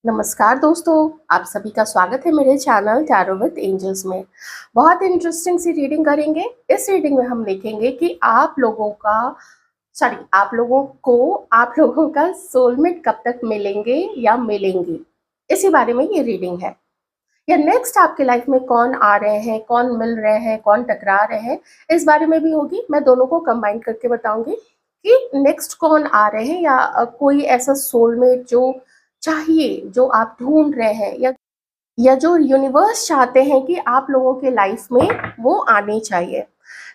नमस्कार दोस्तों, आप सभी का स्वागत है मेरे चैनल टैरो विद एंजल्स में। बहुत इंटरेस्टिंग सी रीडिंग करेंगे। इस रीडिंग में हम देखेंगे कि आप लोगों का सोलमेट कब तक मिलेंगे या मिलेंगी। इसी बारे में ये रीडिंग है। या नेक्स्ट आपके लाइफ में कौन आ रहे हैं, कौन मिल रहे हैं, कौन टकरा रहे हैं, इस बारे में भी होगी। मैं दोनों को कंबाइन करके बताऊंगी कि नेक्स्ट कौन आ रहे हैं, या कोई ऐसा सोलमेट जो चाहिए, जो आप ढूंढ रहे हैं, या जो यूनिवर्स चाहते हैं कि आप लोगों के लाइफ में वो आने चाहिए।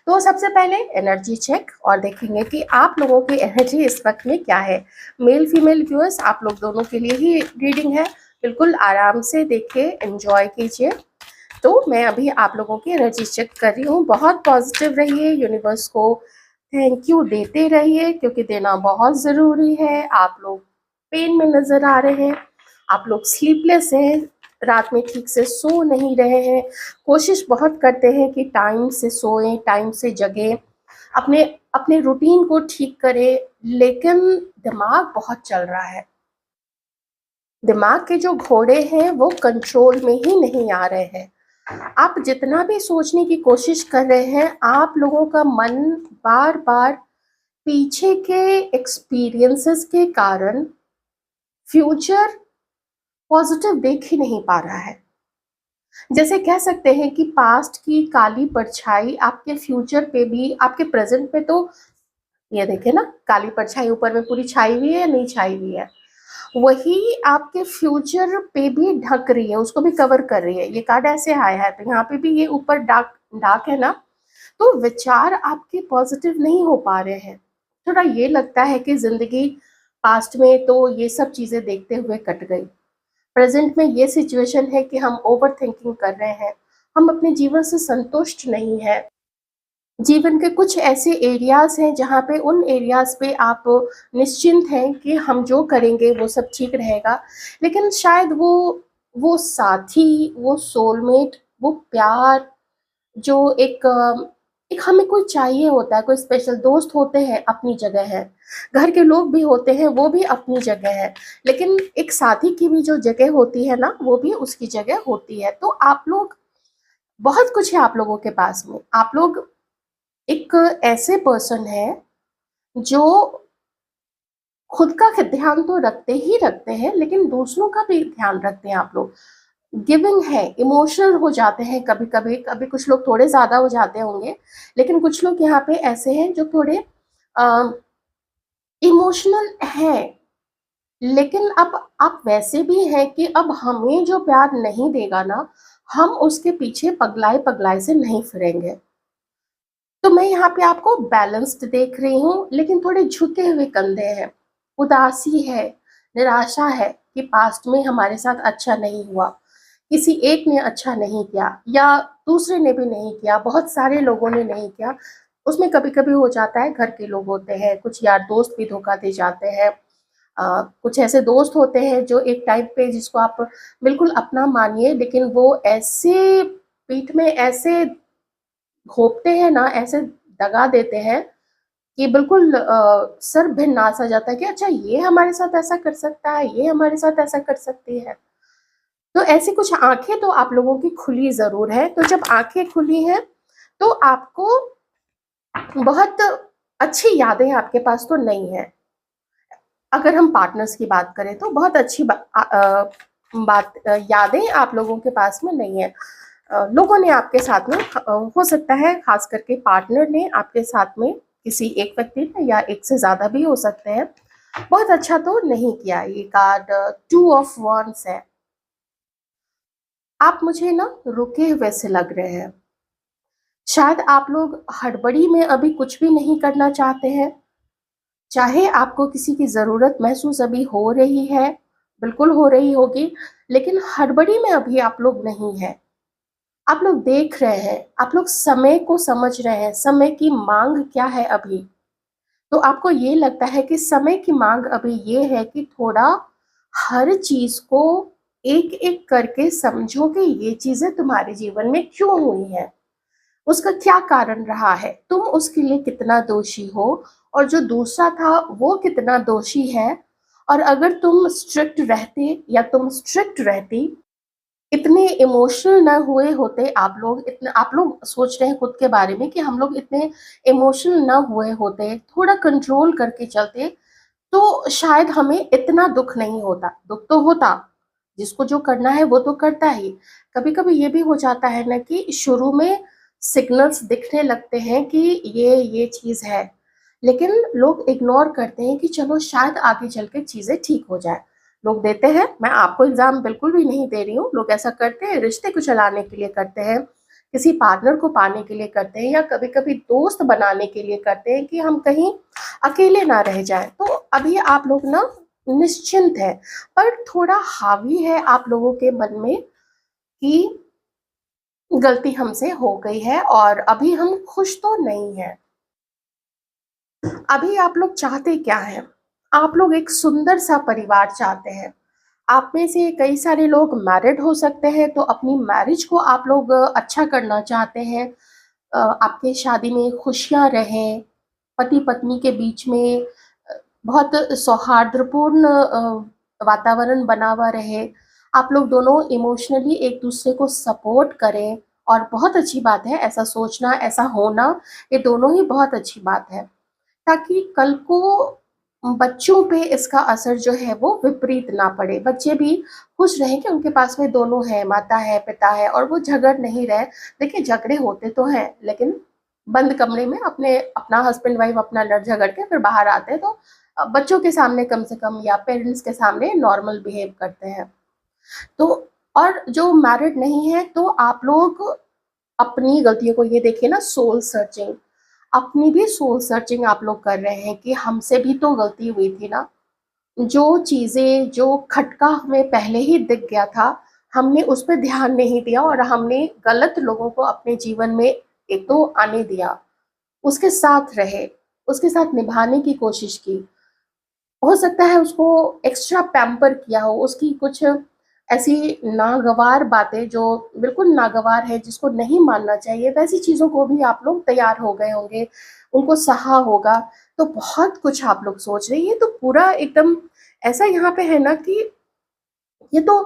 तो सबसे पहले एनर्जी चेक और देखेंगे कि आप लोगों की एनर्जी इस वक्त में क्या है। मेल फीमेल व्यूअर्स, आप लोग दोनों के लिए ही रीडिंग है। बिल्कुल आराम से देखिए, एंजॉय कीजिए। तो मैं अभी आप लोगों की एनर्जी चेक कर रही हूँ। बहुत पॉजिटिव रहिए, यूनिवर्स को थैंक यू देते रहिए, क्योंकि देना बहुत ज़रूरी है। आप लोग पेन में नज़र आ रहे हैं, आप लोग स्लीपलेस हैं, रात में ठीक से सो नहीं रहे हैं। कोशिश बहुत करते हैं कि टाइम से सोएं, टाइम से जगें, अपने अपने रूटीन को ठीक करें, लेकिन दिमाग बहुत चल रहा है। दिमाग के जो घोड़े हैं वो कंट्रोल में ही नहीं आ रहे हैं। आप जितना भी सोचने की कोशिश कर रहे हैं, आप लोगों का मन बार बार पीछे के एक्सपीरियंसेस के कारण फ्यूचर पॉजिटिव देख ही नहीं पा रहा है। जैसे कह सकते हैं कि पास्ट की काली परछाई आपके फ्यूचर पे भी, आपके प्रेजेंट पे तो ये देखे ना, काली परछाई ऊपर में पूरी छाई हुई है या नहीं छाई हुई है, वही आपके फ्यूचर पे भी ढक रही है, उसको भी कवर कर रही है। ये कार्ड ऐसे आया है तो यहाँ पे भी ये ऊपर डार्क डार्क है ना। तो विचार आपके पॉजिटिव नहीं हो पा रहे हैं। थोड़ा ये लगता है कि जिंदगी पास्ट में तो ये सब चीजें देखते हुए कट गई। प्रेजेंट में ये सिचुएशन है कि हम ओवर थिंकिंग कर रहे हैं, हम अपने जीवन से संतुष्ट नहीं है। जीवन के कुछ ऐसे एरियाज हैं जहाँ पे, उन एरियाज पे आप निश्चिंत हैं कि हम जो करेंगे वो सब ठीक रहेगा, लेकिन शायद वो साथी, वो सोलमेट, वो प्यार जो एक हमें कोई चाहिए होता है, कोई स्पेशल दोस्त होते हैं अपनी जगह है, घर के लोग भी होते हैं वो भी अपनी जगह है, लेकिन एक साथी की भी जो जगह होती है ना, वो भी उसकी जगह होती है। तो आप लोग, बहुत कुछ है आप लोगों के पास में। आप लोग एक ऐसे पर्सन है जो खुद का ध्यान तो रखते ही रखते हैं, लेकिन दूसरों का भी ध्यान रखते हैं। आप लोग गिविंग है, इमोशनल हो जाते हैं कभी कभी, कभी कुछ लोग थोड़े ज्यादा हो जाते होंगे, लेकिन कुछ लोग यहाँ पे ऐसे हैं जो थोड़े इमोशनल हैं। लेकिन अब आप वैसे भी हैं कि अब हमें जो प्यार नहीं देगा ना, हम उसके पीछे पगलाए पगलाए से नहीं फिरेंगे। तो मैं यहाँ पे आपको बैलेंस्ड देख रही हूँ, लेकिन थोड़े झुके हुए कंधे हैं, उदासी है, निराशा है कि पास्ट में हमारे साथ अच्छा नहीं हुआ, किसी एक ने अच्छा नहीं किया या दूसरे ने भी नहीं किया, बहुत सारे लोगों ने नहीं किया। उसमें कभी कभी हो जाता है, घर के लोग होते हैं, कुछ यार दोस्त भी धोखा दे जाते हैं। कुछ ऐसे दोस्त होते हैं जो एक टाइम पे जिसको आप बिल्कुल अपना मानिए, लेकिन वो ऐसे पीठ में ऐसे घोंपते हैं ना, ऐसे दगा देते हैं कि बिल्कुल सर भिन्ना सा जाता है कि अच्छा ये हमारे साथ ऐसा कर सकता है, ये हमारे साथ ऐसा कर सकती है। तो ऐसी कुछ आंखें तो आप लोगों की खुली जरूर है। तो जब आंखें खुली हैं तो आपको बहुत अच्छी यादें आपके पास तो नहीं है। अगर हम पार्टनर्स की बात करें तो बहुत अच्छी यादें आप लोगों के पास में नहीं है। लोगों ने आपके साथ में, हो सकता है खास करके पार्टनर ने आपके साथ में, किसी एक व्यक्ति ने या एक से ज्यादा भी हो सकते हैं, बहुत अच्छा तो नहीं किया। ये कार्ड टू ऑफ वॉन्ड्स है। आप मुझे ना रुके हुए से लग रहे हैं। शायद आप लोग हड़बड़ी में अभी कुछ भी नहीं करना चाहते हैं। चाहे आपको किसी की ज़रूरत महसूस अभी हो रही है, बिल्कुल हो रही होगी, लेकिन हड़बड़ी में अभी आप लोग नहीं हैं। आप लोग देख रहे हैं, आप लोग समय को समझ रहे हैं, समय की मांग क्या है अभी। तो आपको ये लगता है कि समय की मांग अभी ये है कि थोड़ा हर चीज़ को एक-एक करके समझो कि ये चीज़ें तुम्हारे जीवन में क्यों हुई हैं। उसका क्या कारण रहा है, तुम उसके लिए कितना दोषी हो और जो दूसरा था वो कितना दोषी है। और अगर तुम स्ट्रिक्ट रहते या तुम स्ट्रिक्ट रहती, इतने इमोशनल ना हुए होते आप लोग, इतने आप लोग सोच रहे हैं खुद के बारे में कि हम लोग इतने इमोशनल ना हुए होते, थोड़ा कंट्रोल करके चलते, तो शायद हमें इतना दुख नहीं होता। दुख तो होता, जिसको जो करना है वो तो करता ही। कभी-कभी ये भी हो जाता है ना कि शुरू में सिग्नल्स दिखने लगते हैं कि ये चीज़ है, लेकिन लोग इग्नोर करते हैं कि चलो शायद आगे चल के चीज़ें ठीक हो जाए। लोग देते हैं, मैं आपको इल्ज़ाम बिल्कुल भी नहीं दे रही हूँ, लोग ऐसा करते हैं, रिश्ते को चलाने के लिए करते हैं, किसी पार्टनर को पाने के लिए करते हैं, या कभी-कभी दोस्त बनाने के लिए करते हैं कि हम कहीं अकेले ना रह जाएँ। तो अभी आप लोग ना निश्चिंत हैं, पर थोड़ा हावी है आप लोगों के मन में कि गलती हमसे हो गई है और अभी हम खुश तो नहीं हैं। अभी आप लोग चाहते क्या हैं? आप लोग एक सुंदर सा परिवार चाहते हैं। आप में से कई सारे लोग मैरिड हो सकते हैं, तो अपनी मैरिज को आप लोग अच्छा करना चाहते हैं। आपके शादी में खुशियाँ रहें, पति-पत्नी के बीच में बहुत सौहार्दपूर्ण वातावरण बना हुआ रहे। आप लोग दोनों इमोशनली एक-दूसरे को सपोर्ट करें, और बहुत अच्छी बात है ऐसा सोचना, ऐसा होना, ये दोनों ही बहुत अच्छी बात है। ताकि कल को बच्चों पे इसका असर जो है वो विपरीत ना पड़े। बच्चे भी खुश रहें कि उनके पास में दोनों हैं, माता है, पिता है, और वो झगड़ नहीं रहे। देखिए झगड़े होते तो हैं, लेकिन बंद कमरे में अपना हस्बैंड वाइफ अपना लड़ झगड़ के फिर बाहर आते हैं, तो बच्चों के सामने कम से कम या पेरेंट्स के सामने नॉर्मल बिहेव करते हैं। तो और जो मैरिड नहीं है, तो आप लोग अपनी गलतियों को ये देखिए ना, सोल सर्चिंग, अपनी भी सोल सर्चिंग आप लोग कर रहे हैं कि हमसे भी तो गलती हुई थी ना। जो चीज़ें, जो खटका हमें पहले ही दिख गया था, हमने उस पे ध्यान नहीं दिया और हमने गलत लोगों को अपने जीवन में एक तो आने दिया, उसके साथ रहे, उसके साथ निभाने की कोशिश की। हो सकता है उसको एक्स्ट्रा पैम्पर किया हो, उसकी कुछ ऐसी नागवार बातें जो बिल्कुल नागवार है, जिसको नहीं मानना चाहिए, वैसी चीज़ों को भी आप लोग तैयार हो गए होंगे, उनको सहा होगा। तो बहुत कुछ आप लोग सोच रहे हैं, ये तो पूरा एकदम ऐसा यहाँ पे है ना कि ये तो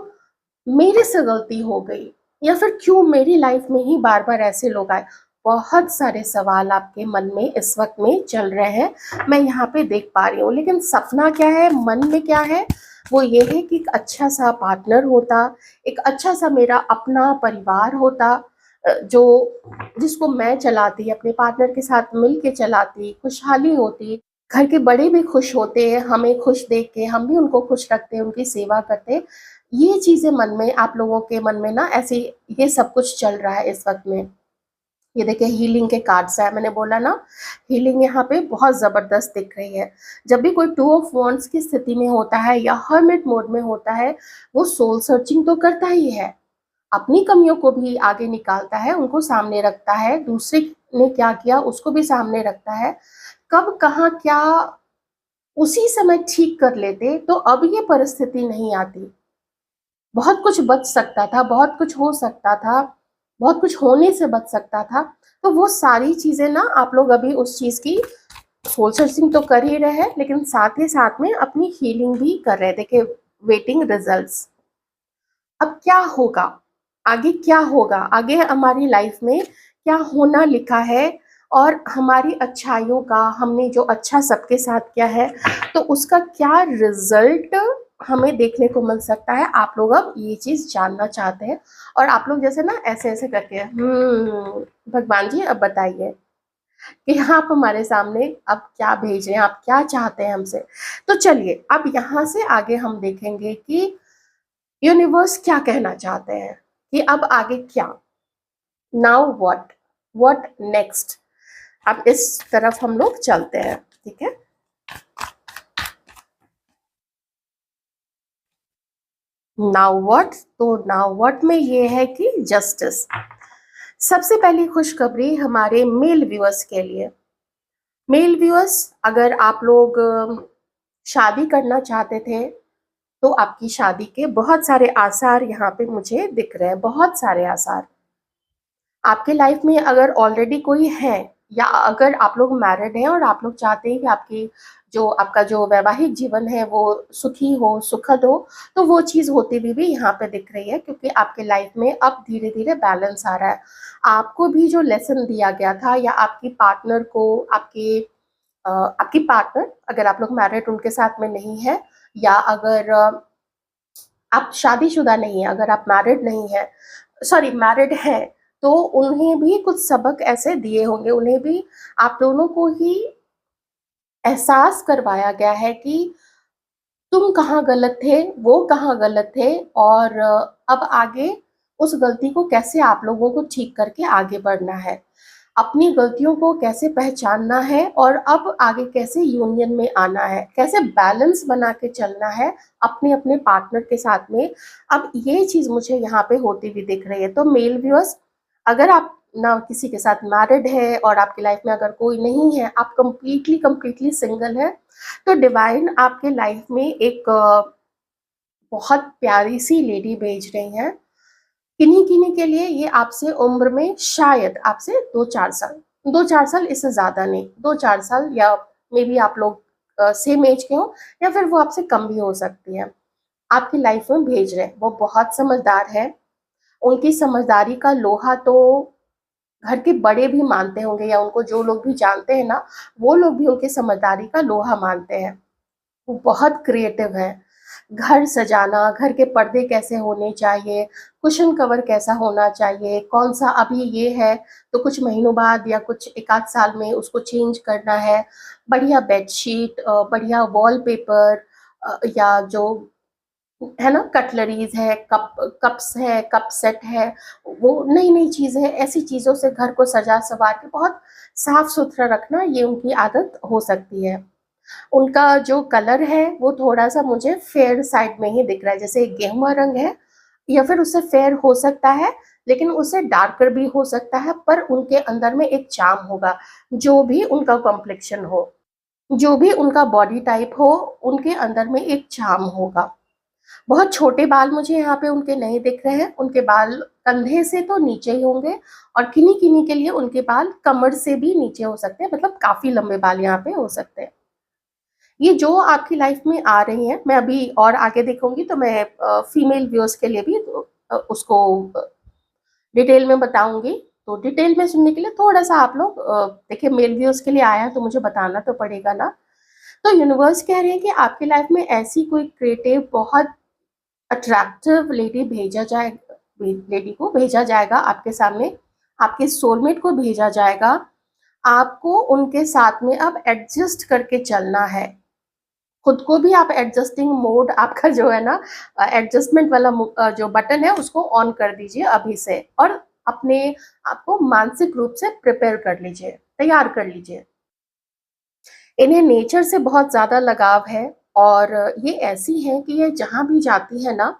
मेरे से गलती हो गई, या फिर क्यों मेरी लाइफ में ही बार-बार ऐसे लोग आए। बहुत सारे सवाल आपके मन में इस वक़्त में चल रहे हैं, मैं यहाँ पे देख पा रही हूँ। लेकिन सपना क्या है, मन में क्या है, वो ये है कि एक अच्छा-सा पार्टनर होता, एक अच्छा-सा मेरा अपना परिवार होता, जो जिसको मैं चलाती, अपने पार्टनर के साथ मिल के चलाती, खुशहाली होती, घर के बड़े भी खुश होते हैं, हमें खुश देख के, हम भी उनको खुश रखते हैं, उनकी सेवा करते हैं। ये चीज़ें मन में, आप लोगों के मन में ना ऐसे ये सब कुछ चल रहा है इस वक़्त में। ये देखिए हीलिंग के कार्ड्स हैं, मैंने बोला ना, हीलिंग यहाँ पे बहुत ज़बरदस्त दिख रही है। जब भी कोई टू ऑफ वांड्स की स्थिति में होता है या हर्मिट मोड में होता है, वो सोल सर्चिंग तो करता ही है। अपनी कमियों को भी आगे निकालता है, उनको सामने रखता है, दूसरे ने क्या किया उसको भी सामने रखता है। कब, कहाँ, क्या उसी समय ठीक कर लेते, तो अब ये परिस्थिति नहीं आती। बहुत कुछ बच सकता था, बहुत कुछ हो सकता था, बहुत कुछ होने से बच सकता था। तो वो सारी चीज़ें ना आप लोग अभी उस चीज़ की सोल सर्चिंग तो कर ही रहे हैं, लेकिन साथ ही साथ में अपनी हीलिंग भी कर रहे हैं। देखिए वेटिंग रिजल्ट्स। अब क्या होगा? आगे क्या होगा? आगे हमारी लाइफ में क्या होना लिखा है, और हमारी अच्छाइयों का, हमने जो अच्छा सबके साथ किया है, तो उसका क्या रिज़ल्ट हमें देखने को मिल सकता है। आप लोग अब ये चीज़ जानना चाहते हैं, और आप लोग जैसे ना ऐसे-ऐसे करके भगवान जी अब बताइए कि आप हमारे सामने अब क्या भेज रहे हैं, आप क्या चाहते हैं हमसे? तो चलिए अब यहाँ से आगे हम देखेंगे कि यूनिवर्स क्या कहना चाहते हैं, कि अब आगे क्या, नाउ व्हाट नेक्स्ट। अब इस तरफ हम लोग चलते हैं, ठीक है। नाउ व्हाट, तो नाउ व्हाट में ये है कि जस्टिस। सबसे पहली खुशखबरी हमारे मेल व्यूअर्स के लिए। मेल व्यूअर्स, अगर आप लोग शादी करना चाहते थे, तो आपकी शादी के बहुत सारे आसार यहाँ पे मुझे दिख रहे हैं, बहुत सारे आसार। आपके लाइफ में अगर ऑलरेडी कोई है, या अगर आप लोग मैरिड हैं और आप लोग चाहते हैं कि आपका जो वैवाहिक जीवन है वो सुखी हो, सुखद हो, तो वो चीज़ होती हुई भी यहाँ पे दिख रही है, क्योंकि आपके लाइफ में अब धीरे-धीरे बैलेंस आ रहा है। आपको भी जो लेसन दिया गया था, या आपकी पार्टनर को आपकी पार्टनर, अगर आप लोग मैरिड उनके साथ में नहीं है, या अगर आप शादीशुदा नहीं हैं, अगर आप मैरिड नहीं हैं, सॉरी मैरिड हैं, तो उन्हें भी कुछ सबक ऐसे दिए होंगे, उन्हें भी आप दोनों को ही एहसास करवाया गया है कि तुम कहाँ गलत थे, वो कहाँ गलत थे, और अब आगे उस गलती को कैसे आप लोगों को ठीक करके आगे बढ़ना है। अपनी गलतियों को कैसे पहचानना है, और अब आगे कैसे यूनियन में आना है, कैसे बैलेंस बना के चलना है अपने-अपने पार्टनर के साथ में। अब ये चीज़ मुझे यहाँ पे होती हुई दिख रही है। तो मेल व्यूअर्स, अगर आप ना किसी के साथ मैरिड है और आपकी लाइफ में अगर कोई नहीं है, आप कंप्लीटली सिंगल हैं, तो डिवाइन आपके लाइफ में एक बहुत प्यारी सी लेडी भेज रही हैं। किन्हीं-किन्हीं के लिए ये आपसे उम्र में शायद आपसे 2-4 साल, 2-4 साल, इससे ज़्यादा नहीं, 2-4 साल, या मेबी आप लोग सेम एज के हों, या फिर वो आपसे कम भी हो सकती हैं, आपकी लाइफ में भेज रहे हैं। वो बहुत समझदार है, उनकी समझदारी का लोहा तो घर के बड़े भी मानते होंगे, या उनको जो लोग भी जानते हैं ना, वो लोग भी उनकी समझदारी का लोहा मानते हैं। वो बहुत क्रिएटिव हैं। घर सजाना, घर के पर्दे कैसे होने चाहिए, कुशन कवर कैसा होना चाहिए, कौन-सा अभी ये है, तो कुछ महीनों बाद या कुछ 1 आध साल में उसको चेंज करना है। बढ़िया बेडशीट, बढ़िया वॉलपेपर, या जो है ना, कटलरीज़ है, कप्स है, कप सेट है, वो नई-नई चीज़ें हैं, ऐसी चीज़ों से घर को सजा-सवार के बहुत साफ-सुथरा रखना, ये उनकी आदत हो सकती है। उनका जो कलर है वो थोड़ा-सा मुझे फेयर साइड में ही दिख रहा है, जैसे गेहुआ रंग है, या फिर उससे फेयर हो सकता है, लेकिन उससे डार्कर भी हो सकता है, पर उनके अंदर में एक चार्म होगा। जो भी उनका कॉम्प्लेक्शन हो, जो भी उनका बॉडी टाइप हो, उनके अंदर में एक चार्म होगा। बहुत छोटे बाल मुझे यहाँ पे उनके नहीं दिख रहे हैं, उनके बाल कंधे से तो नीचे ही होंगे, और किन्हीं-किन्हीं के लिए उनके बाल कमर से भी नीचे हो सकते हैं, मतलब काफ़ी लंबे बाल यहाँ पे हो सकते हैं। ये जो आपकी लाइफ में आ रही हैं, मैं अभी और आगे देखूँगी तो मैं फीमेल व्यूअर्स के लिए भी उसको डिटेल में बताऊँगी। तो डिटेल में सुनने के लिए थोड़ा-सा आप लोग देखिए, मेल व्यूअर्स के लिए आया है तो मुझे बताना तो पड़ेगा ना। तो यूनिवर्स कह रहे हैं कि आपकी लाइफ में ऐसी कोई क्रिएटिव, बहुत अट्रैक्टिव लेडी को भेजा जाएगा आपके सामने, आपके सोलमेट को भेजा जाएगा। आपको उनके साथ में अब एडजस्ट करके चलना है। खुद को भी आप एडजस्टिंग मोड आपका जो है ना, एडजस्टमेंट वाला जो बटन है उसको ऑन कर दीजिए अभी से, और अपने आप को मानसिक रूप से प्रिपेयर कर लीजिए, तैयार कर लीजिए। इन्हें नेचर से बहुत ज़्यादा लगाव है, और ये ऐसी हैं कि ये जहाँ भी जाती है ना,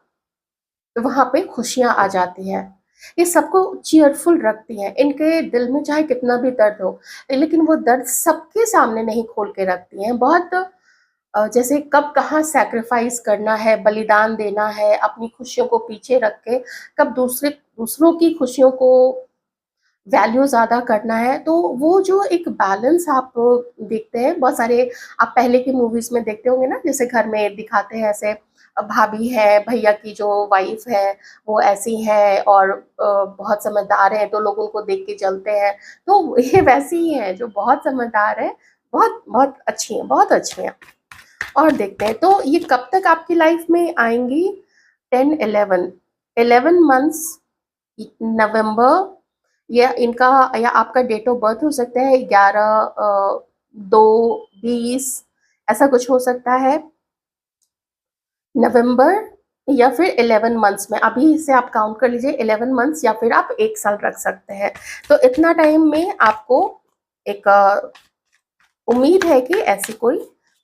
वहाँ पे खुशियाँ आ जाती हैं। ये सबको चीयरफुल रखती हैं। इनके दिल में चाहे कितना भी दर्द हो, लेकिन वो दर्द सबके सामने नहीं खोल के रखती हैं। बहुत जैसे कब कहाँ सैक्रिफाइस करना है, बलिदान देना है, अपनी खुशियों को पीछे रख के कब दूसरों की खुशियों को वैल्यू ज़्यादा करना है, तो वो जो एक बैलेंस आप देखते हैं, बहुत सारे आप पहले की मूवीज़ में देखते होंगे ना, जैसे घर में दिखाते हैं ऐसे भाभी है, भैया की जो वाइफ़ है, वो ऐसी है, और बहुत समझदार है, तो लोग उनको देख के जलते हैं। तो ये वैसी ही हैं, जो बहुत समझदार है, बहुत बहुत अच्छी हैं, बहुत अच्छी हैं। और देखते हैं, तो ये कब तक आपकी लाइफ में आएँगी? 11 मंथ्स, नवंबर, या आपका डेट ऑफ बर्थ हो सकता है 11/2/20, ऐसा कुछ हो सकता है। नवंबर, या फिर 11 मंथ्स में, अभी से आप काउंट कर लीजिए, 11 मंथ्स, या फिर आप 1 साल रख सकते हैं। तो इतना टाइम में आपको एक उम्मीद है कि ऐसी कोई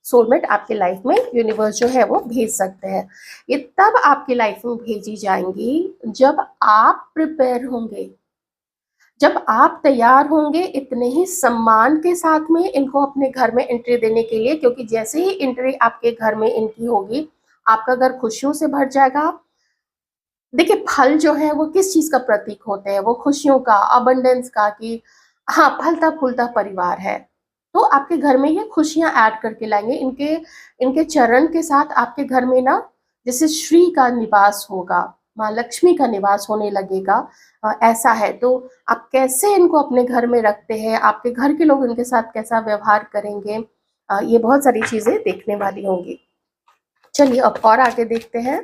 सोलमेट आपकी लाइफ में यूनिवर्स जो है वो भेज सकते हैं। ये तब आपकी लाइफ में भेजी जाएँगी जब आप प्रिपेयर होंगे, जब आप तैयार होंगे इतने ही सम्मान के साथ में इनको अपने घर में एंट्री देने के लिए, क्योंकि जैसे ही एंट्री आपके घर में इनकी होगी, आपका घर खुशियों से भर जाएगा। देखिए, फल जो है वो किस चीज़ का प्रतीक होते हैं? वो खुशियों का, अबंडेंस का, कि हाँ, फलता-फूलता परिवार है। तो आपके घर में ये खुशियाँ ऐड करके लाएँगे। इनके इनके चरण के साथ आपके घर में ना जैसे श्री का निवास होगा, माँ लक्ष्मी का निवास होने लगेगा। ऐसा है। तो आप कैसे इनको अपने घर में रखते हैं, आपके घर के लोग इनके साथ कैसा व्यवहार करेंगे, ये बहुत सारी चीज़ें देखने वाली होंगी। चलिए अब और आगे देखते हैं।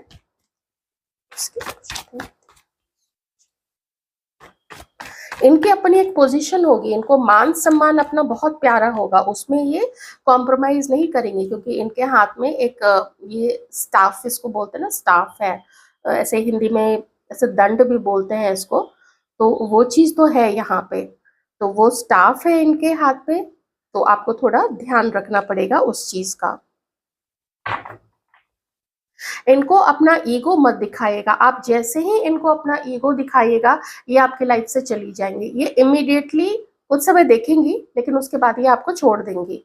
इनकी अपनी एक पोजीशन होगी, इनको मान सम्मान अपना बहुत प्यारा होगा, उसमें ये कॉम्प्रोमाइज नहीं करेंगे क्योंकि इनके हाथ में एक ये स्टाफ इसको बोलते हैं ना, स्टाफ है। ऐसे हिंदी में ऐसे दंड भी बोलते हैं इसको। तो वो चीज तो है यहाँ पे। तो वो स्टाफ है इनके हाथ में। तो आपको थोड़ा ध्यान रखना पड़ेगा उस चीज का। इनको अपना ईगो मत दिखाइएगा। आप जैसे ही इनको अपना ईगो दिखाइएगा, ये आपकी लाइफ से चली जाएंगी। ये इमीडिएटली कुछ समय देखेंगी, लेकिन उसके बाद ये आपको छोड़ देंगी।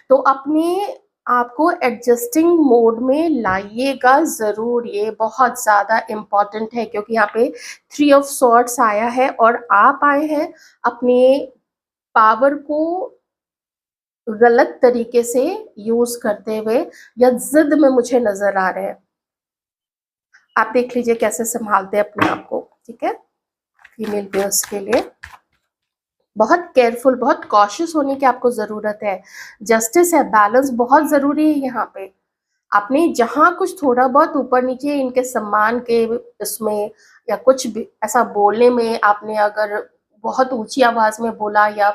तो अपने आपको एडजस्टिंग मोड में लाइएगा ज़रूर। ये बहुत ज़्यादा इम्पोर्टेंट है क्योंकि यहाँ पे 3 ऑफ सॉर्ड्स आया है और आप आए हैं अपने पावर को गलत तरीके से यूज़ करते हुए, या ज़िद में मुझे नज़र आ रहे हैं। आप देख लीजिए कैसे संभालते हैं अपने आप को। ठीक है, फीमेल बेयर्स के लिए बहुत केयरफुल, बहुत कॉशियस होने की आपको जरूरत है। जस्टिस है, बैलेंस बहुत जरूरी है यहाँ पे। आपने जहाँ कुछ थोड़ा बहुत ऊपर नीचे इनके सम्मान के इसमें या कुछ भी ऐसा बोलने में आपने अगर बहुत ऊंची आवाज में बोला या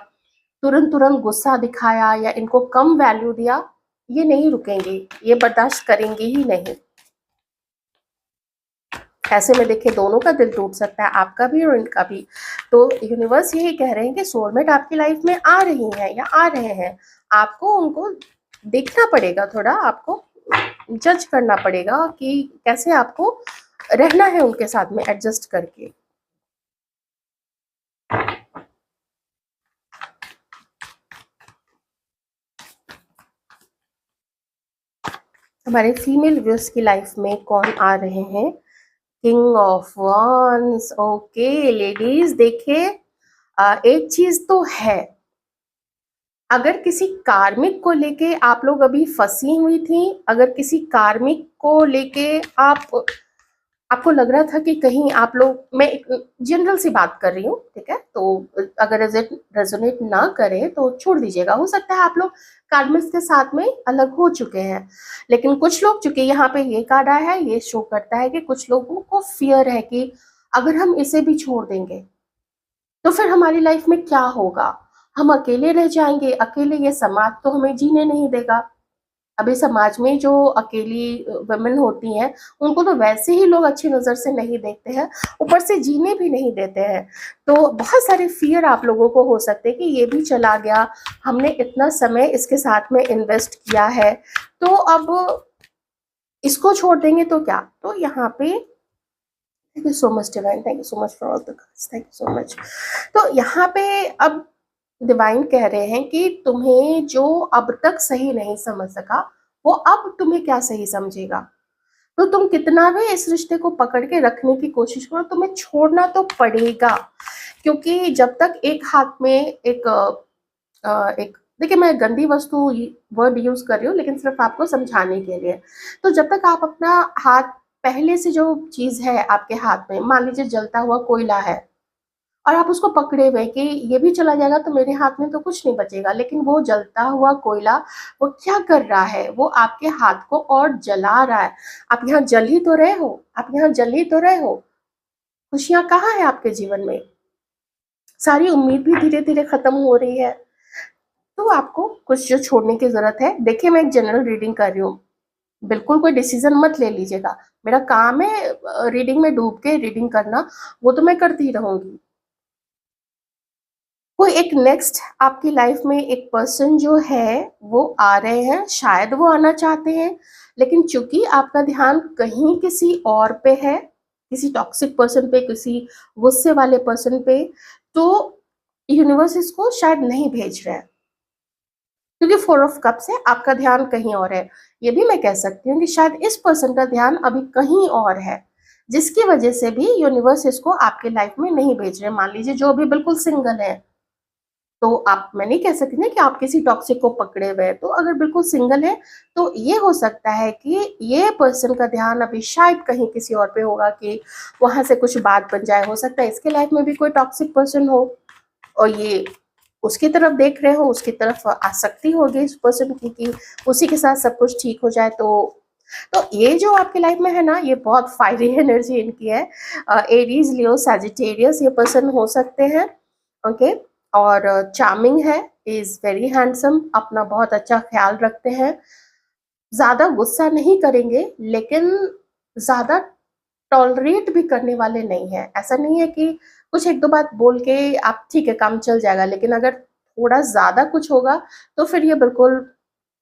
तुरंत तुरंत गुस्सा दिखाया या इनको कम वैल्यू दिया, ये नहीं रुकेंगे, ये बर्दाश्त करेंगे ही नहीं। ऐसे में देखिए दोनों का दिल टूट सकता है, आपका भी और इनका भी। तो यूनिवर्स यही कह रहे हैं कि सोलमेट आपकी लाइफ में आ रही हैं या आ रहे हैं। आपको उनको देखना पड़ेगा, थोड़ा आपको जज करना पड़ेगा कि कैसे आपको रहना है उनके साथ में एडजस्ट करके। हमारे फीमेल व्यूअर्स की लाइफ में कौन आ रहे हैं? King of ones. Okay ladies, देखिए एक चीज तो है, अगर किसी कार्मिक को लेके आप लोग अभी फंसी हुई थी, अगर किसी कार्मिक को लेके आपको लग रहा था कि कहीं आप लोग, मैं एक जनरल सी बात कर रही हूँ, ठीक है, तो अगर रेजोनेट ना करे तो छोड़ दीजिएगा। हो सकता है आप लोग कार्मिक के साथ में अलग हो चुके हैं, लेकिन कुछ लोग, चूंकि यहाँ पे ये कार्ड आया है, ये शो करता है कि कुछ लोगों को फियर है कि अगर हम इसे भी छोड़ देंगे तो फिर हमारी लाइफ में क्या होगा, हम अकेले रह जाएंगे, अकेले ये समाज तो हमें जीने नहीं देगा। अभी समाज में जो अकेली वुमेन होती हैं, उनको तो वैसे ही लोग अच्छी नज़र से नहीं देखते हैं, ऊपर से जीने भी नहीं देते हैं। तो बहुत सारे फियर आप लोगों को हो सकते हैं कि ये भी चला गया, हमने इतना समय इसके साथ में इन्वेस्ट किया है, तो अब इसको छोड़ देंगे तो क्या। तो यहाँ पे thank you so much divine, thank you so much for all the cards, thank you so much. तो यहाँ पे अब डिवाइन कह रहे हैं कि तुम्हें जो अब तक सही नहीं समझ सका, वो अब तुम्हें क्या सही समझेगा। तो तुम कितना भी इस रिश्ते को पकड़ के रखने की कोशिश करो, तुम्हें छोड़ना तो पड़ेगा। क्योंकि जब तक एक हाथ में एक देखिए, मैं गंदी वस्तु वर्ड यूज कर रही हूँ लेकिन सिर्फ आपको समझाने के लिए। तो जब तक आप अपना हाथ, पहले से जो चीज है आपके हाथ में, मान लीजिए जलता हुआ कोयला है और आप उसको पकड़े हुए कि ये भी चला जाएगा तो मेरे हाथ में तो कुछ नहीं बचेगा, लेकिन वो जलता हुआ कोयला वो क्या कर रहा है, वो आपके हाथ को और जला रहा है। आप यहाँ जल ही तो रहे हो, आप यहाँ जल ही तो रहे हो। खुशियां कहाँ है आपके जीवन में, सारी उम्मीद भी धीरे धीरे खत्म हो रही है। तो आपको कुछ जो छोड़ने की जरूरत है। देखिए मैं एक जनरल रीडिंग कर रही हूँ, बिल्कुल कोई डिसीजन मत ले लीजिएगा। मेरा काम है रीडिंग में डूब के रीडिंग करना, वो तो मैं करती रहूंगी। कोई एक नेक्स्ट आपकी लाइफ में एक पर्सन जो है वो आ रहे हैं, शायद वो आना चाहते हैं, लेकिन चूंकि आपका ध्यान कहीं किसी और पे है, किसी टॉक्सिक पर्सन पे, किसी गुस्से वाले पर्सन पे, तो यूनिवर्स इसको शायद नहीं भेज रहा है क्योंकि 4 ऑफ कप्स है, आपका ध्यान कहीं और है। ये भी मैं कह सकती हूँ कि शायद इस पर्सन का ध्यान अभी कहीं और है, जिसकी वजह से भी यूनिवर्स इसको आपके लाइफ में नहीं भेज रहे। मान लीजिए जो अभी बिल्कुल सिंगल है, तो आप, मैं नहीं कह सकती ना कि आप किसी टॉक्सिक को पकड़े हुए हैं। तो अगर बिल्कुल सिंगल है तो ये हो सकता है कि ये पर्सन का ध्यान अभी शायद कहीं किसी और पे होगा कि वहां से कुछ बात बन जाए। हो सकता है इसके लाइफ में भी कोई टॉक्सिक पर्सन हो और ये उसकी तरफ देख रहे हो, उसकी तरफ आसक्ति होगी इस पर्सन की कि उसी के साथ सब कुछ ठीक हो जाए। तो ये जो आपकी लाइफ में है ना, ये बहुत फायरी एनर्जी इनकी है। एरीज, लियो, सैजिटेरियस ये पर्सन हो सकते हैं। ओके। और चार्मिंग है, इज वेरी हैंडसम, अपना बहुत अच्छा ख्याल रखते हैं, ज्यादा गुस्सा नहीं करेंगे, लेकिन ज्यादा टॉलरेट भी करने वाले नहीं है। ऐसा नहीं है कि कुछ एक दो बात बोल के आप ठीक है काम चल जाएगा, लेकिन अगर थोड़ा ज्यादा कुछ होगा तो फिर ये बिल्कुल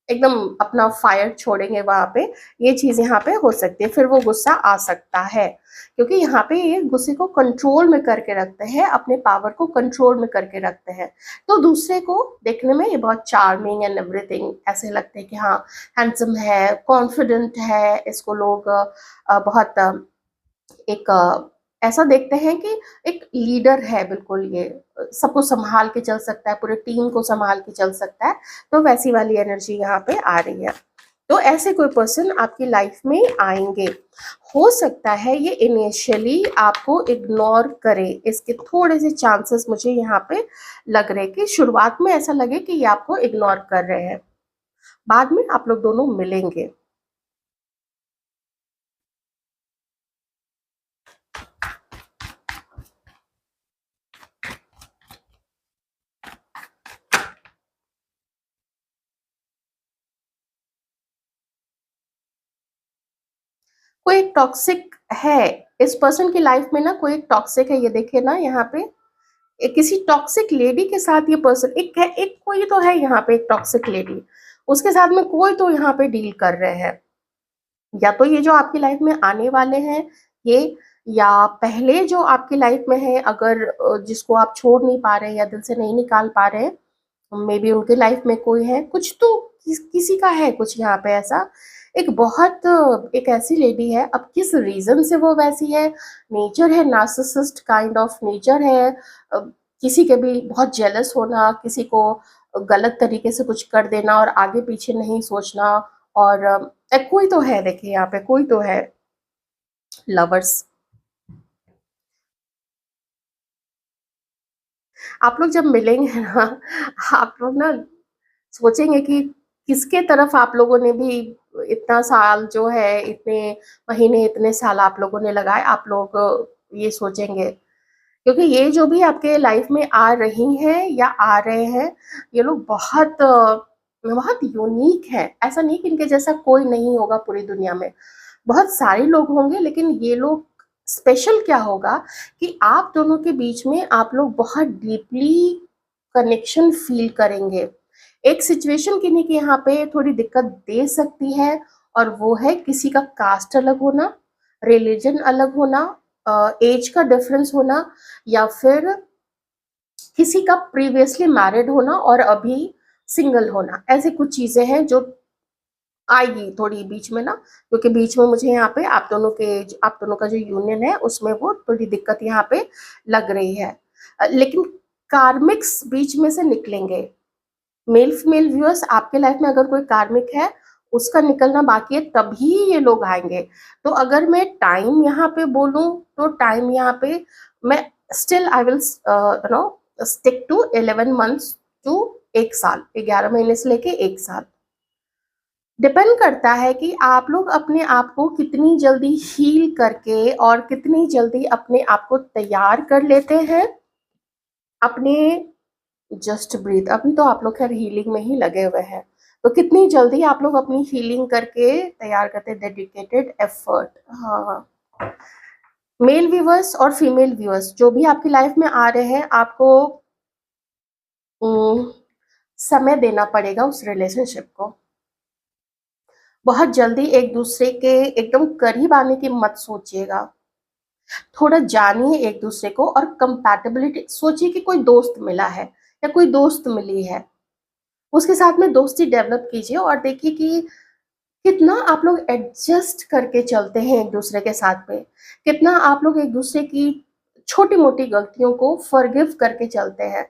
एकदम अपना फायर छोड़ेंगे वहां पे। ये चीज यहाँ पे हो सकती है, फिर वो गुस्सा आ सकता है, क्योंकि यहाँ पे ये गुस्से को कंट्रोल में करके रखते हैं, अपने पावर को कंट्रोल में करके रखते हैं। तो दूसरे को देखने में ये बहुत चार्मिंग एंड एवरीथिंग ऐसे लगते हैं कि हाँ हैंडसम है, कॉन्फिडेंट है, इसको लोग बहुत एक ऐसा देखते हैं कि एक लीडर है बिल्कुल, ये सबको संभाल के चल सकता है, पूरे टीम को संभाल के चल सकता है। तो वैसी वाली एनर्जी यहाँ पे आ रही है। तो ऐसे कोई पर्सन आपकी लाइफ में आएंगे। हो सकता है ये इनिशियली आपको इग्नोर करे, इसके थोड़े से चांसेस मुझे यहाँ पे लग रहे हैं कि शुरुआत में ऐसा लगे कि ये आपको इग्नोर कर रहे हैं, बाद में आप लोग दोनों मिलेंगे। कोई एक टॉक्सिक है इस पर्सन की लाइफ में ना, कोई एक टॉक्सिक है, ये देखिए ना यहाँ पे किसी टॉक्सिक लेडी के साथ ये पर्सन एक है, एक कोई तो है यहाँ पे एक टॉक्सिक लेडी, उसके साथ में कोई तो यहाँ पे डील कर रहे हैं। या तो ये जो आपकी लाइफ में आने वाले हैं ये, या पहले जो आपकी लाइफ में है, अगर जिसको आप छोड़ नहीं पा रहे या दिल से नहीं निकाल पा रहे, मे बी उनके लाइफ में कोई है, कुछ तो किसी का है कुछ यहाँ पे ऐसा। एक बहुत एक ऐसी लेडी है, अब किस रीजन से वो वैसी है, नेचर है नार्सिसिस्ट काइंड ऑफ नेचर है, किसी के भी बहुत जेलस होना, किसी को गलत तरीके से कुछ कर देना और आगे पीछे नहीं सोचना। और कोई तो है, देखिए यहाँ पे कोई तो है, लवर्स। आप लोग जब मिलेंगे ना, आप लोग ना सोचेंगे कि किसके तरफ आप लोगों ने भी इतना साल जो है, इतने महीने, इतने साल आप लोगों ने लगाए, आप लोग ये सोचेंगे। क्योंकि ये जो भी आपके लाइफ में आ रही हैं या आ रहे हैं, ये लोग बहुत बहुत यूनिक है। ऐसा नहीं कि इनके जैसा कोई नहीं होगा पूरी दुनिया में, बहुत सारे लोग होंगे, लेकिन ये लोग स्पेशल क्या होगा कि आप दोनों के बीच में आप लोग बहुत डीपली कनेक्शन फील करेंगे। एक सिचुएशन किन्हीं के यहाँ पे थोड़ी दिक्कत दे सकती है, और वो है किसी का कास्ट अलग होना, रिलीजन अलग होना, एज का डिफरेंस होना, या फिर किसी का प्रीवियसली मैरिड होना और अभी सिंगल होना। ऐसी कुछ चीजें हैं जो आएगी थोड़ी बीच में ना, क्योंकि बीच में मुझे यहाँ पे आप दोनों का जो यूनियन है उसमें वो थोड़ी दिक्कत यहाँ पे लग रही है। लेकिन कार्मिक्स बीच में से निकलेंगे। मेल फीमेल व्यूअर्स, आपके लाइफ में अगर कोई कार्मिक है उसका निकलना बाकी है, तभी ये लोग आएंगे। तो अगर मैं टाइम यहाँ पे बोलूं तो टाइम यहाँ पे मैं still I will no stick to 11 months to 1 साल, 11 महीने से लेके 1 साल। डिपेंड करता है कि आप लोग अपने आप को कितनी जल्दी हील करके और कितनी जल्दी अपने आप को तैयार कर लेते हैं अपने। जस्ट ब्रीथ, अभी तो आप लोग खैर हीलिंग में ही लगे हुए हैं, तो कितनी जल्दी आप लोग अपनी हीलिंग करके तैयार करते हैं, डेडिकेटेड एफर्ट। हाँ, मेल व्यूअर्स और फीमेल व्यूअर्स जो भी आपकी लाइफ में आ रहे हैं, आपको उम, समय देना पड़ेगा उस रिलेशनशिप को। बहुत जल्दी एक दूसरे के एकदम करीब आने की मत सोचिएगा, थोड़ा जानिए एक दूसरे को, और कंपैटिबिलिटी सोचिए कि कोई दोस्त मिला है या कोई दोस्त मिली है, उसके साथ में दोस्ती डेवलप कीजिए और देखिए कि कितना आप लोग एडजस्ट करके चलते हैं एक दूसरे के साथ में, कितना आप लोग एक दूसरे की छोटी मोटी गलतियों को फॉरगिव करके चलते हैं।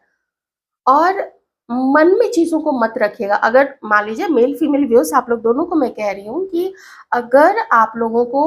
और मन में चीज़ों को मत रखिएगा। अगर मान लीजिए मेल फीमेल व्यूअर्स आप लोग दोनों को मैं कह रही हूँ कि अगर आप लोगों को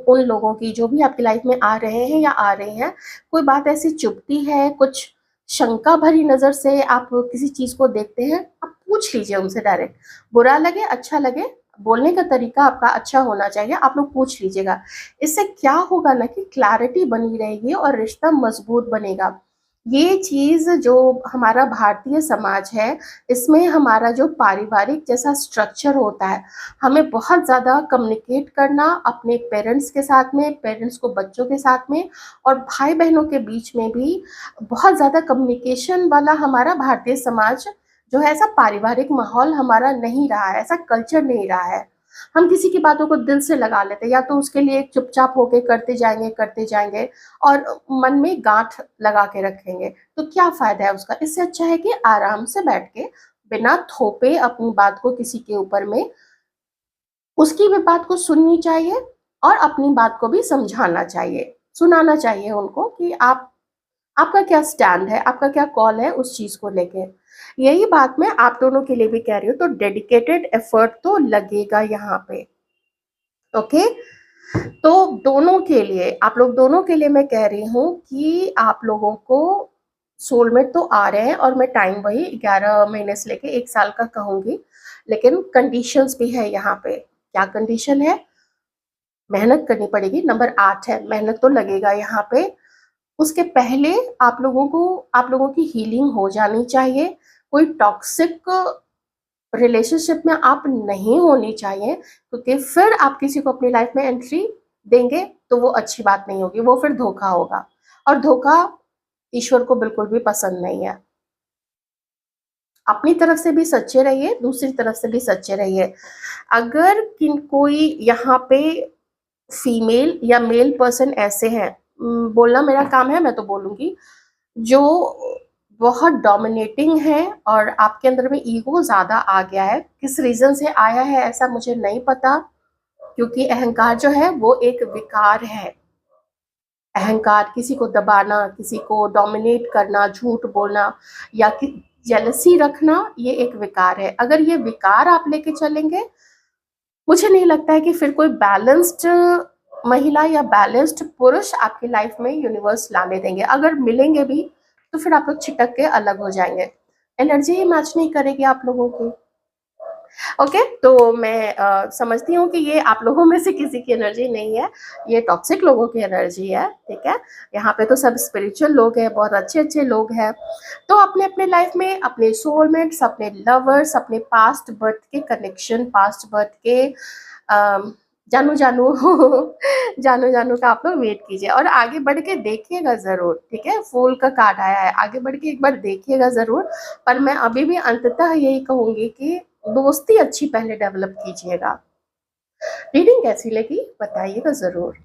उन लोगों की जो भी आपकी लाइफ में आ रहे हैं या आ रही हैं, कोई बात ऐसी चुभती है, कुछ शंका भरी नज़र से आप किसी चीज़ को देखते हैं, आप पूछ लीजिए उनसे डायरेक्ट। बुरा लगे, अच्छा लगे, बोलने का तरीका आपका अच्छा होना चाहिए, आप लोग पूछ लीजिएगा। इससे क्या होगा ना कि क्लैरिटी बनी रहेगी और रिश्ता मजबूत बनेगा। ये चीज़ जो हमारा भारतीय समाज है, इसमें हमारा जो पारिवारिक जैसा स्ट्रक्चर होता है, हमें बहुत ज़्यादा कम्युनिकेट करना अपने पेरेंट्स के साथ में, पेरेंट्स को बच्चों के साथ में और भाई-बहनों के बीच में भी बहुत ज़्यादा कम्युनिकेशन वाला हमारा भारतीय समाज जो है, ऐसा पारिवारिक माहौल हमारा नहीं रहा है, ऐसा कल्चर नहीं रहा है। हम किसी की बातों को दिल से लगा लेते हैं, या तो उसके लिए चुपचाप होके करते जाएँगे और मन में गाँठ लगा के रखेंगे, तो क्या फ़ायदा है उसका? इससे अच्छा है कि आराम से बैठ के बिना थोपे अपनी बात को किसी के ऊपर में, उसकी भी बात को सुननी चाहिए और अपनी बात को भी समझाना चाहिए, सुनाना चाहिए उनको कि आपका क्या स्टैंड है, आपका क्या कॉल है उस चीज़ को लेके। यही बात मैं आप दोनों के लिए भी कह रही हूँ, तो डेडिकेटेड एफर्ट तो लगेगा यहाँ पे, ओके? तो दोनों के लिए, आप लोग दोनों के लिए मैं कह रही हूँ कि आप लोगों को सोलमेट तो आ रहे हैं और मैं टाइम वही 11 महीने से लेके 1 साल का कहूँगी, लेकिन कंडीशंस भी है यहाँ पे। क्या कंडीशन है? मेहनत करनी पड़ेगी, नंबर 8 है, मेहनत तो लगेगा यहाँ पे। उसके पहले आप लोगों की हीलिंग हो जानी चाहिए, कोई टॉक्सिक रिलेशनशिप में आप नहीं होनी चाहिए, क्योंकि फिर आप किसी को अपनी लाइफ में एंट्री देंगे तो वो अच्छी बात नहीं होगी, वो फिर धोखा होगा और धोखा ईश्वर को बिल्कुल भी पसंद नहीं है। अपनी तरफ से भी सच्चे रहिए, दूसरी तरफ से भी सच्चे रहिए। अगर कोई यहाँ पे फीमेल या मेल पर्सन ऐसे हैं, बोलना मेरा काम है, मैं तो बोलूँगी, जो बहुत डोमिनेटिंग है और आपके अंदर में ईगो ज़्यादा आ गया है। किस रीज़न से आया है ऐसा मुझे नहीं पता, क्योंकि अहंकार जो है वो एक विकार है। अहंकार, किसी को दबाना, किसी को डोमिनेट करना, झूठ बोलना या कि जेलसी रखना, ये एक विकार है। अगर ये विकार आप लेके चलेंगे, मुझे नहीं लगता है कि फिर कोई बैलेंस्ड महिला या बैलेंस्ड पुरुष आपकी लाइफ में यूनिवर्स लाने देंगे। अगर मिलेंगे भी तो फिर आप लोग छिटक के अलग हो जाएंगे, एनर्जी ही मैच नहीं करेगी आप लोगों की। ओके, तो मैं समझती हूँ कि ये आप लोगों में से किसी की एनर्जी नहीं है, ये टॉक्सिक लोगों की एनर्जी है, ठीक है? यहाँ पे तो सब स्पिरिचुअल लोग हैं, बहुत अच्छे-अच्छे लोग हैं। तो अपने-अपने लाइफ में अपने सोलमेट्स, अपने लवर्स, अपने पास्ट बर्थ के कनेक्शन, पास्ट बर्थ के जानू-जानू जानू-जानू का आप लोग वेट कीजिए और आगे बढ़ के देखिएगा ज़रूर, ठीक है? फूल का कार्ड आया है, आगे बढ़ के एक बार देखिएगा ज़रूर। पर मैं अभी भी अंततः यही कहूँगी कि दोस्ती अच्छी पहले डेवलप कीजिएगा। रीडिंग कैसी लगी बताइएगा ज़रूर।